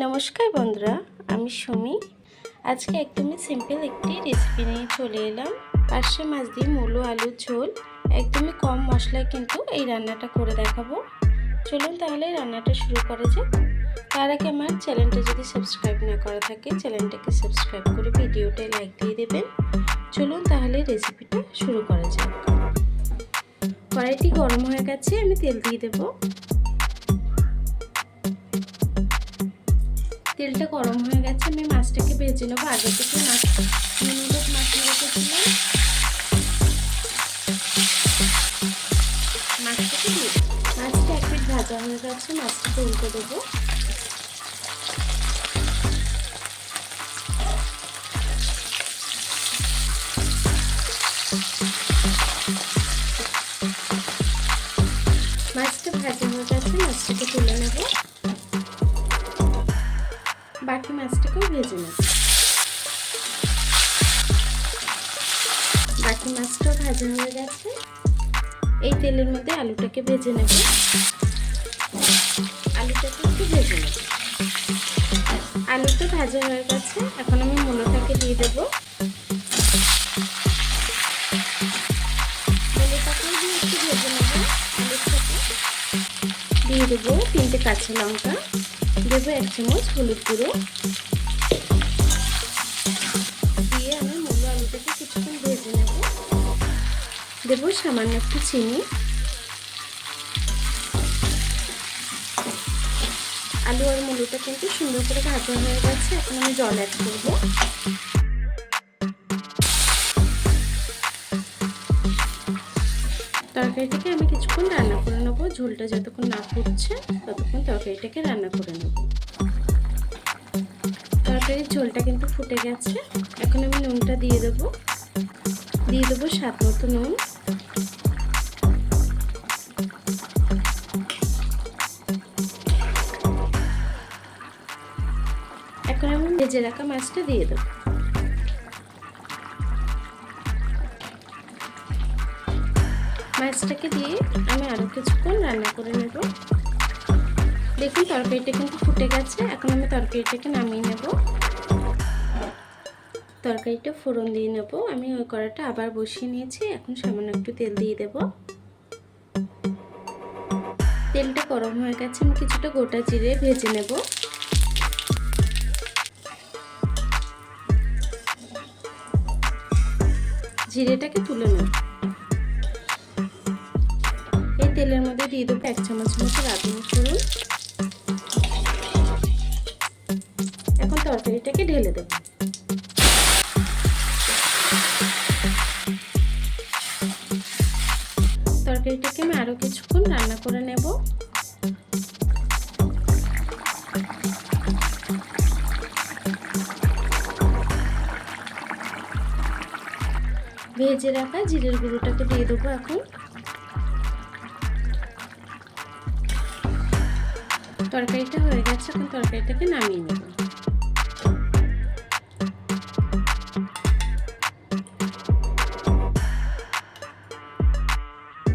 নমস্কার বন্ধুরা, আমি সুমি। আজকে একদমই সিম্পল একটি রেসিপি নিয়ে চলে এলাম। পার্শে মাছ দিয়ে মূলো আলুর ঝোল। একদমই কম মশলায় কিন্তু এই রান্নাটা করে দেখাবো। চলুন তাহলে রান্নাটা শুরু করা যাক। তার আগে আমার চ্যানেলটা যদি সাবস্ক্রাইব না করা থাকে, চ্যানেলটাকে সাবস্ক্রাইব করে ভিডিওটায় লাইক দিয়ে দেবেন। চলুন তাহলে রেসিপিটা শুরু করা যাক। কড়াইটি গরম হয়ে গেছে, আমি তেল দিয়ে দেবো। তেলটা গরম হয়ে গেছে, আমি মাছটাকে ভেজে নেবো। আগে থেকে মাছটা রেখেছিলাম, মাছটাকে দিয়ে মাছটা এক পিঠ ভাজা হয়ে গেছে, মাছটাকে উল্টে দেবো। মাছটা ভাজা হয়ে গেছে, মাছটাকে তুলে নেব। বাকি মাছটাকেও ভেজে নেব। বাকি মাছটাও ভাজা হয়ে গেছে। এই তেলের মধ্যে আলুটাকে ভেজে নেব। আলুটাকে একটু ভেজে নেব। আলুটা ভাজা হয়ে গেছে, এখন আমি মূলোটাকে দিয়ে দেবো। মূলোটাকেও দিয়ে একটু ভেজে নেব। আলুর সাথে দিয়ে দেবো 3টে কাঁচা লঙ্কা, দেবো 1 চামচ হলুদ গুঁড়ো, দিয়ে আমি মূলো আলুটাকে কিছুক্ষণ ভেজে নেব। দেবো সামান্য একটু চিনি। আলু আর মূলোটা কিন্তু সুন্দর করে ভাজা হয়ে গেছে, এখন আমি জল অ্যাড করবো। তরকারিটাকে আমি কিছুক্ষণ রান্না করে নেবো। ঝোলটা যতক্ষণ না ফুটছে ততক্ষণ তরকারিটাকে রান্না করে নেব। তরকারির ঝোলটা কিন্তু ফুটে গেছে, এখন আমি নুনটা দিয়ে দেবো। দিয়ে দেবো স্বাদ মতো নুন। এখন আমি ভেজে রাখা মাছটা দিয়ে দেবো। মাছটাকে দিয়ে আমি আরও কিছুক্ষণ রান্না করে নেব। দেখুন তরকারিটা কিন্তু ফুটে গেছে, এখন আমি তরকারিটাকে নামিয়ে নেব। তরকারিটা ফোড়ন দিয়ে নেব। আমি ওই কড়াটা আবার বসিয়ে নিয়েছি, এখন সামান্য একটু তেল দিয়ে দেব। তেলটা গরম হয়ে গেছে, আমি কিছুটা গোটা জিরে ভেজে নেব। জিরেটাকে তুলে নেব। এই তেলের মধ্যে দিয়ে দেবো 1 চামচ মতো রাঁধুনি ফোড়ন। এখন তরকারিটাকে ঢেলে দেব। তরকারিটাকে আমি আরো কিছুক্ষণ রান্না করে নেব। ভেজে রাখা জিরের গুঁড়োটাকে দিয়ে দেবো। এখন তরকারিটা হয়ে গেছে, এখন তরকারিটাকে নামিয়ে নেব।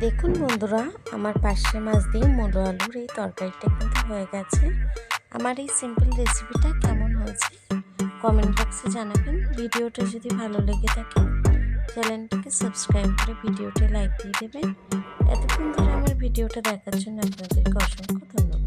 দেখুন বন্ধুরা, আমার পার্শে মাছ দিয়ে মূলো আলুর এই তরকারিটা কিন্তু হয়ে গেছে। আমার এই সিম্পল রেসিপিটা কেমন হয়েছে কমেন্ট বক্সে জানাবেন। ভিডিওটা যদি ভালো লেগে থাকে চ্যানেলটাকে সাবস্ক্রাইব করে ভিডিওটা লাইক দিয়ে দেবেন। এতক্ষণ ধরে আমার ভিডিওটা দেখার জন্য আপনাদেরকে অসংখ্য ধন্যবাদ।